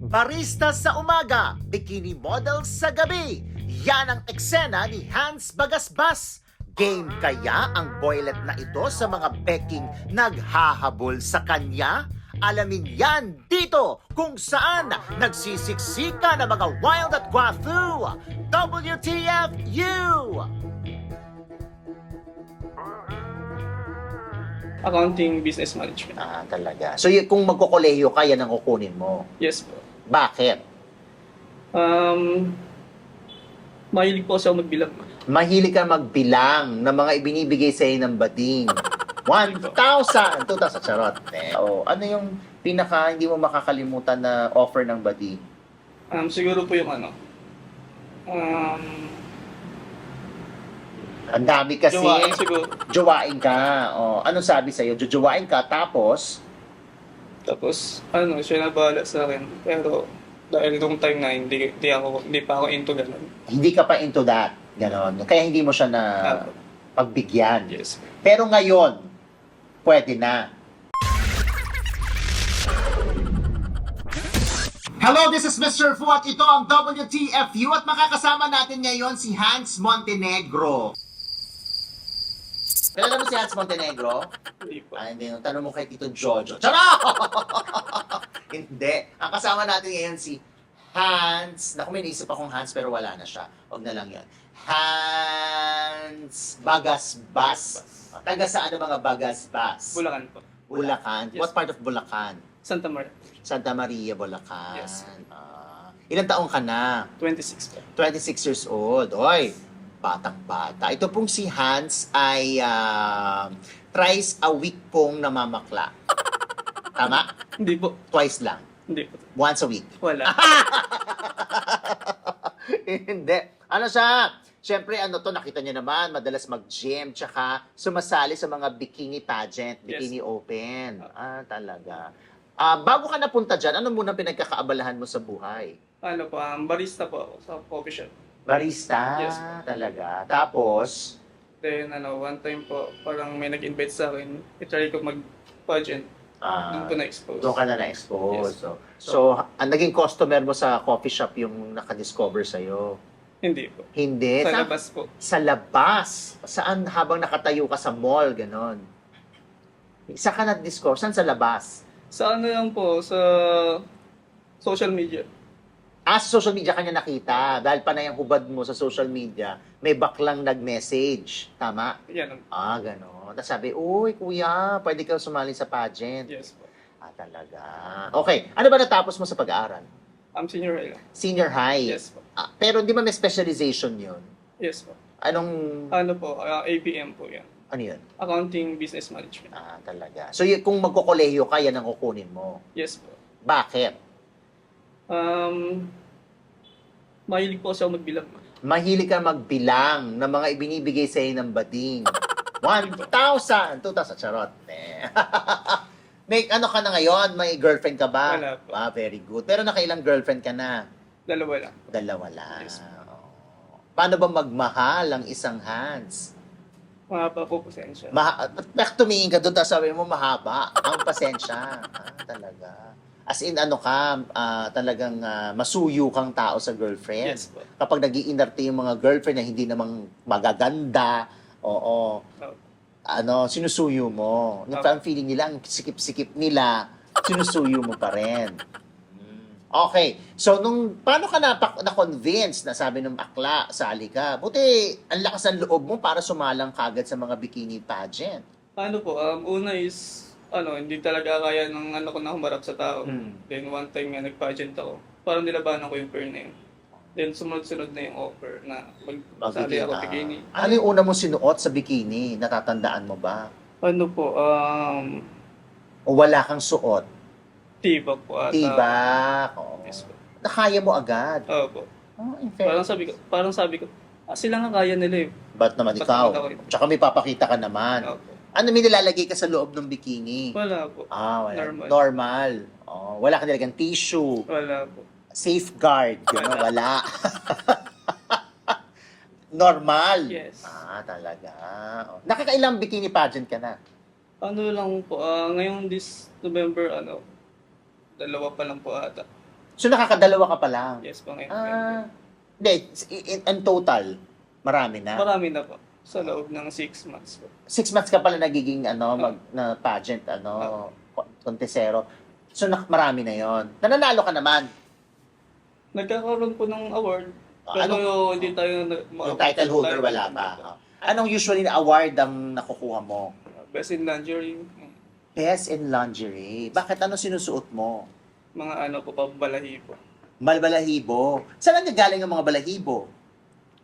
Barista sa umaga, bikini model sa gabi. Yan ang eksena ni Hans Bagasbas. Game kaya ang boylet na ito sa mga beking naghahabol sa kanya? Alamin yan dito kung saan nagsisiksika ng mga wild at guafu. WTFU! Accounting, business management. Ah, talaga. So kung magkokolehiyo ka, yan ang kukunin mo. Yes po. Bakit? Mahilig po ako magbilang. Mahilig ka magbilang ng mga ibinibigay sa ng bading. 1,000! 2,000, charot. Oh, ano yung pinaka hindi mo makakalimutan na offer ng bading? Siguro po yung Ang dami kasi. jowain siguro. Jowain ka. Oh, anong sabi sa'yo? Jojowain ka, tapos Tapos, siya na bahala sa akin. Pero, dahil nung time na hindi pa ako into ganun. hindi ka pa into that. Ganon. Kaya hindi mo siya na Apo. pagbigyan. Yes. Pero ngayon, pwede na. Hello, this is Mr. Fu at ito ang WTFU at makakasama natin ngayon si Hans Montenegro. Kilala mo si Hans Montenegro? Hindi po. Hindi. Tanong mo kay Tito Jojo. Charot! Hindi. Ang kasama natin ngayon si Hans. Naku, may naisip akong Hans pero wala na siya. Huwag na lang yun. Hans Bagasbas. Taga saan ang mga Bagasbas? Bulacan po. Bulacan. Yes. What part of Bulacan? Santa Maria. Santa Maria, Bulacan. Yes. Ilang taong ka na? 26 po. 26 years old. Oy, batang-bata. Ito pong si Hans ay thrice a week pong namamakla. Tama? Hindi po. Twice lang. Hindi po. Once a week. Wala. Hindi. Ano siya? Siyempre, nakita niyo naman, madalas mag-gym, tsaka sumasali sa mga bikini pageant, bikini Yes. open. Talaga. Bago ka napunta dyan, ano muna pinagkakaabalahan mo sa buhay? Barista po ako sa coffee shop. Barista, Yes. talaga. Tapos, Then, one time po, parang may nag-invite sa akin. I-try ko mag-pageant. Doon ko na-expose. doon ka na na-expose. Yes. So, ang naging customer mo sa coffee shop yung nakadiscover sa'yo? Hindi po. Hindi. Sa labas po. Sa labas. Saan habang nakatayo ka sa mall, ganon? Isa ka na-discover. Saan sa labas? Sa lang po, sa social media. Sa social media kanya nakita. Dahil panay ang hubad mo sa social media, may baklang nag-message. Tama? Yan. Ganon. Tapos sabi, uy, kuya, pwede ka sumali sa pageant. Yes po. Talaga. Okay. Ano ba natapos mo sa pag-aaral? Senior high lang. Senior high? Yes po. Pero di ba may specialization yun? Yes po. Anong, ABM po yan. ano yun? Accounting, business management. Talaga. So kung magkokolehiyo ka, yan ang kukunin mo. Yes po. Bakit? Mahilig po ako magbilang. Mahilig ka magbilang ng mga ibinibigay sa ng bading. 1,000! 2,000, charot. May ka na ngayon? May girlfriend ka ba? Wala po. Very good. Pero nakailang girlfriend ka na? Dalawa lang. Dalawa lang. Yes. Paano ba magmahal ang isang Hans? Mahaba po pasensya. Bakit tumingin ka doon, tapos sabi mo mahaba ang pasensya. Talaga. As in, talagang masuyo kang tao sa girlfriend. Yes po. Kapag nag-iinarte yung mga girlfriend na hindi namang magaganda, sinusuyo mo. Ang feeling nila, ang sikip-sikip nila, sinusuyo mo pa rin. Okay. So, paano ka na-convince na sabi ng akla, sali ka? Buti, ang lakas ng loob mo para sumalang kagad sa mga bikini pageant. Una is, hindi talaga kaya ng ko na humarap sa tao. Then one time nga nag-pageant ako. Parang nilabanan ko yung pair na yun. Then sumunod-sunod na yung offer na magsali ako bikini. Ano yung una mo sinuot sa bikini? Natatandaan mo ba? O wala kang suot? Tibak po ata. Tibak. Yes po. Nakaya mo agad. Opo. In fact. Parang sabi ko, sila nga kaya nila eh. Ba't naman Ba't ikaw? naman ako? Tsaka may papakita ka naman. Opo. Ano may nilalagay ka sa loob ng bikini? Wala po. Wala. Normal. Normal. Wala ka nilagyan tissue. Wala po. Safeguard. Gano'n, wala. Normal. Yes. Talaga. Nakakailang bikini pageant ka na? Lang po, ngayong this November, dalawa pa lang po ata. So, nakakadalawa ka pa lang. Yes po ngayon. Hindi, in total, marami na. Marami na po. Sa loob ng 6 months po. 6 months ka pala nagiging na pageant, kontesero. So, marami na yon. Nananalo ka naman. Nagkakaroon po ng award. Pero hindi tayo... Yung title holder, wala pa. Anong usually na award ang nakukuha mo? Best in lingerie. Best in lingerie. Bakit ano sinusuot mo? Mga ano po, pabalahibo. Balahibo. Saan nagagaling ang mga balahibo?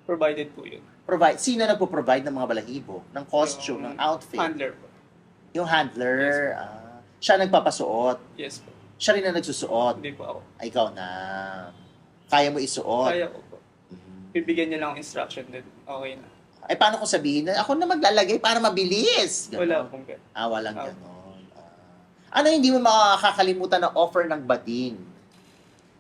Provided po yun. Sino nagpo-provide ng mga balahibo? Ng costume, ng outfit? Handler po. Yung handler. Siya nagpapasuot. Yes po. Siya rin na nagsusuot. Hindi po ako. Ikaw na. Kaya mo isuot. Kaya ko po. Bibigyan niya lang ng instruction din. Okay na. Ay, paano kung sabihin na, ako na maglalagay para mabilis? Ganon. Wala pong ganun. Walang ganon. Ano hindi mo makakalimutan na offer ng bading?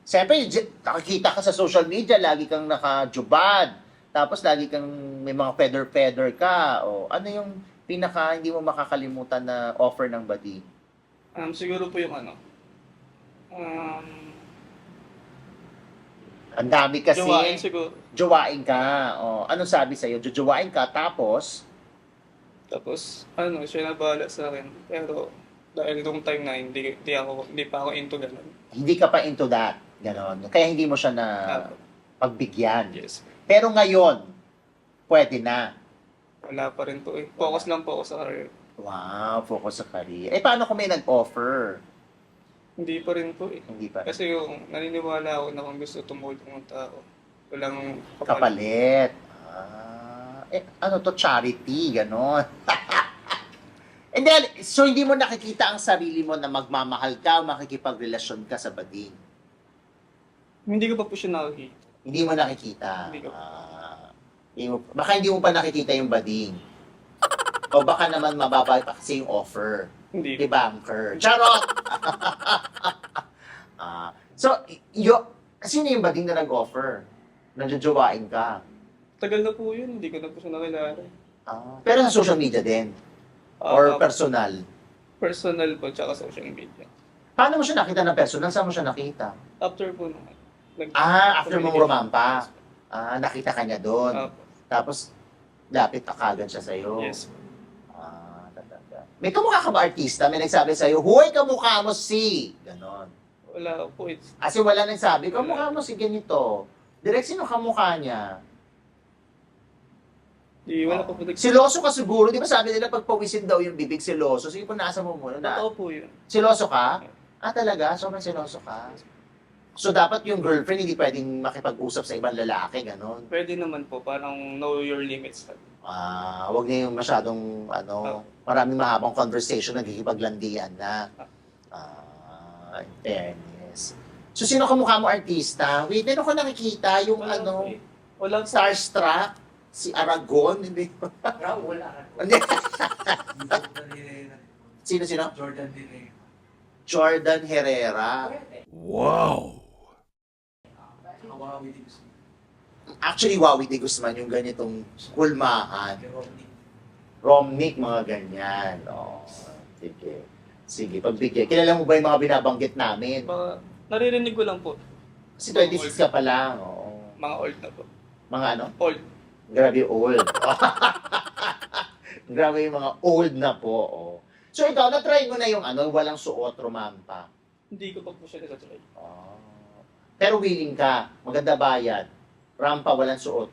Siyempre, nakikita ka sa social media, lagi kang nakajubad. Tapos lagi kang may mga feather ka. O ano yung pinaka hindi mo makakalimutan na offer ng bading? Siguro po yung ano. Ang dami kasi. Jowain siguro. Jowain ka. O, anong sabi sa'yo? Jowain ka, tapos? Tapos, siya na bahala sa akin. Pero, dahil nung time na hindi pa ako into ganun. Hindi ka pa into that. Ganon. Kaya hindi mo siya na pagbigyan. Yes. Pero ngayon, pwede na. Wala pa rin po eh. Focus lang po ako sa career. Wow, focus sa career. Paano kung may nag-offer? Hindi pa rin po eh. Hindi pa. Kasi yung naniniwala ako na kung gusto tumulong ng tao, walang Kapalit. Charity, ganon. And then, so hindi mo nakikita ang sarili mo na magmamahal ka o makikipagrelasyon ka sa bading? Hindi ko pa po siya nakikita. Hindi mo nakikita. Hindi ko. Baka hindi mo pa nakikita yung bading. O baka naman mababa pa kasi yung offer. Hindi. Banker. Charot! Sino yung bading na nag-offer? Nandiyojowain ka. Tagal na po yun. Hindi ko na po siya nakilala. Pero sa social media din? Or personal? Personal po, tsaka social media. Paano mo siya nakita ng personal? Saan mo siya nakita? After po nung... After mong rumampa. Nakita ka niya doon. Tapos, lapit kagad siya sa'yo. Yes. Talaga. May kamukha ka ba artista? May nagsabi sa'yo, huwag kamukha mo si... Ganon. Wala po. Kasi wala nagsabi, kamukha mo si ganito. Direct, sino kamukha niya? Wala po po. Siloso ka siguro. Di ba sabi nila pag pawisin daw yung bibig siloso? Sige po, nasa mo muna. Totoo po yun. Siloso ka? Talaga? Sobrang siloso ka? So, dapat yung girlfriend hindi pwedeng makipag-usap sa ibang lalaki, ganon? Pwede naman po. Parang know your limits. Wag niya yung masyadong, maraming mahabang conversation, nagkikipaglandian na. In fairness. So, sino kamukha mo artista? Wait, meron ko nakikita yung Wala po. Starstruck? Si Aragon? Hindi. Wala. Hindi. Sino? Jordan Herrera. Wow! Actually, Wawi de Guzman, yung ganitong kulmahan. Romnick, mga ganyan. Sige. Sige, pagbigay. Kilala mo ba yung mga binabanggit namin? Naririnig ko lang po. Kasi 26 ka pa lang. Mga old na po. Mga ano? Old. Grabe old. Grabe yung mga old na po. So ikaw, na-try mo na yung walang suot, rumampa. Hindi ko pa po siya nasa-try. Pero willing ka, maganda bayad, rampa, walang suot.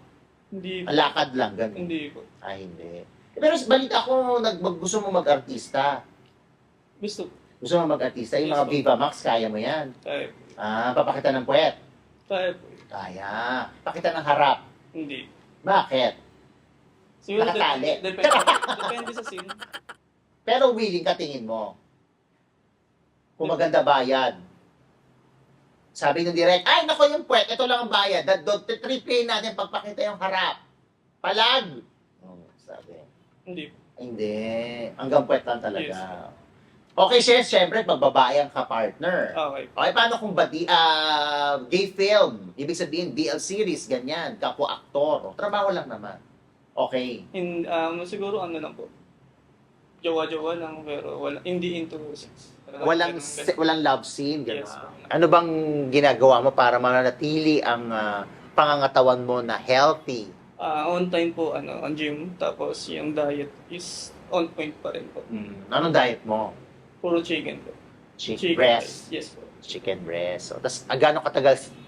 Hindi po. Lakad lang, ganun. Hindi po. Hindi. Pero balita ko, gusto mo mag-artista. Gusto. Gusto mo mag-artista. Yung Yes, mga po. Viva Max, kaya mo yan. Kaya po. Papakita ng puwet. Kaya po. Kaya. Pakita ng harap. Hindi. Bakit? Siguro Nakatali. depende sa scene. Pero willing ka, tingin mo. Kung maganda bayad. Sabi ng direct, ay, nako yung puwet, ito lang ang bayad. Triple natin pagpakita yung harap. Palag. Sabi. Hindi po. Hindi. Hanggang puwet lang talaga. Yes. Okay, syempre, magbabae ang ka-partner. Okay. Okay, paano kung gay film? Ibig sabihin, BL series, ganyan, kapwa-aktor. Trabaho lang naman. Okay. Siguro lang po. Jowa-jowa lang, pero hindi into sex. Walang love scene, gano'n. Yes. Ano bang ginagawa mo para mananatili ang pangangatawan mo na healthy? On time po, on gym. Tapos yung diet is on point pa rin po. Anong diet mo? Puro chicken po. Chicken breast. Yes po. Chicken breast. So, tas gaano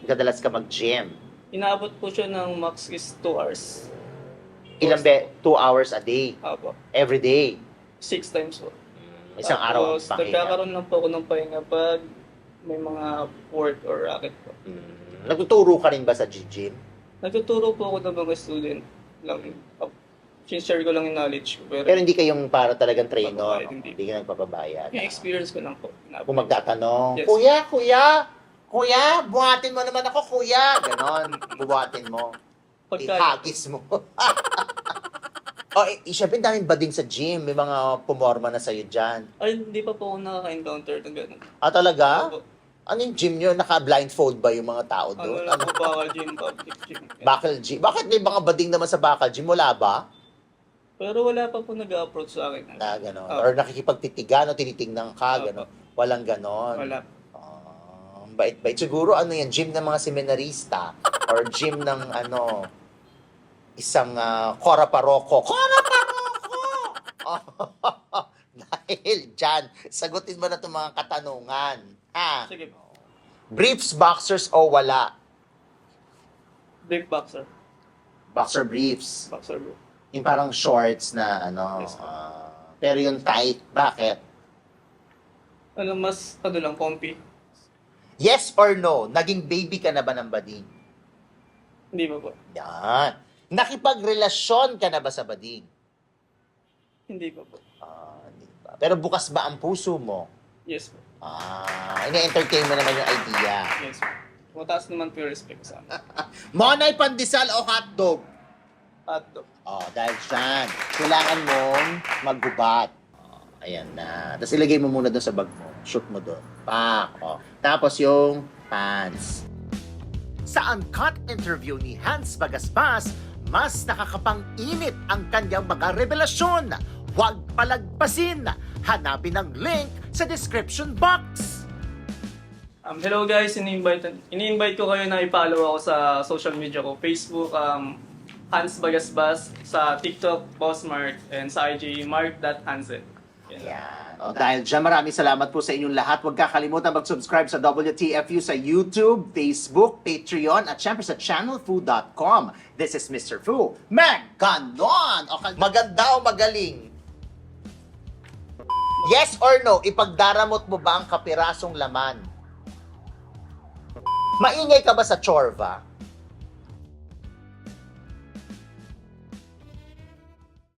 kadalas ka mag-gym? Inaabot po siya ng max is 2 hours. 2 hours a day? Apo. Every day? 6 times po. Isang araw ang Tapos, pahinga. nagkakaroon lang po ako ng pahinga pag may mga work or racket po. Nagtuturo ka rin ba sa gym? Nagtuturo po ako ng mga student lang. Sinishare ko lang yung knowledge ko. Pero hindi kayong para talagang trainer. Papabayad, hindi. Hindi ka nagpapabayad. Yung experience ko lang po. Kung magtatanong, Yes. Kuya, buhatin mo naman ako, kuya. Ganon, buhatin mo. Ihagis mo. Siyempre, daming bading sa gym. May mga pumorma na sa'yo dyan. Ay, hindi pa po ako nakaka-encounter ng gano'n. Talaga? Opo. Ano yung gym nyo? Naka-blindfold ba yung mga tao doon? Lang po baka gym, public gym. Bakal gym? Bakit may mga bading naman sa bakal gym? Wala ba? Pero wala pa po nag-approach sa akin. Na gano'n. Opo. Or nakikipagtitigan o tinitingnan ka, gano'n. Walang gano'n. Wala. Bait-bait. Siguro ano yan, gym ng mga seminarista or gym ng isang Cora Paroko. Cora Paroko! Dahil dyan, sagutin mo na itong mga katanungan. Sige. Briefs, boxers o wala? Big boxer. Boxer briefs. Boxer bro. Yung parang shorts na Yes. pero yung tight. Bakit? Mas, lang, comfy. Yes or no? Naging baby ka na ba ng bading? Hindi pa po. Yan. Nakipagrelasyon ka na ba sa bading? Hindi pa po. Hindi pa. Pero bukas ba ang puso mo? Yes po. Ini-entertain mo naman yung idea. Yes po. Mataas naman po yung respect sa amin. Monay pandesal o hotdog? Hotdog. Dahil dyan, kailangan mong maggubat. Ayan na. Tapos ilagay mo muna doon sa bag mo. Shoot mo doon. Pak. Tapos yung pants. Sa uncut interview ni Hans Bagasbas, mas nakakapang-init ang kanyang mga revelasyon. Huwag palagpasin. Hanapin ang link sa description box. Hello guys, ini-invite ko kayo na i-follow ako sa social media ko. Facebook, Hans Bagasbas, sa TikTok, Bossmart, and sa IG, mark.hansen. Yan. Dahil dyan, maraming salamat po sa inyong lahat. Huwag kakalimutan mag-subscribe sa WTFU sa YouTube, Facebook, Patreon, at syempre sa channelfu.com. This is Mr. Fu. Ganon! Maganda o magaling? Yes or no, ipagdaramot mo ba ang kapirasong laman? Maingay ka ba sa chorva?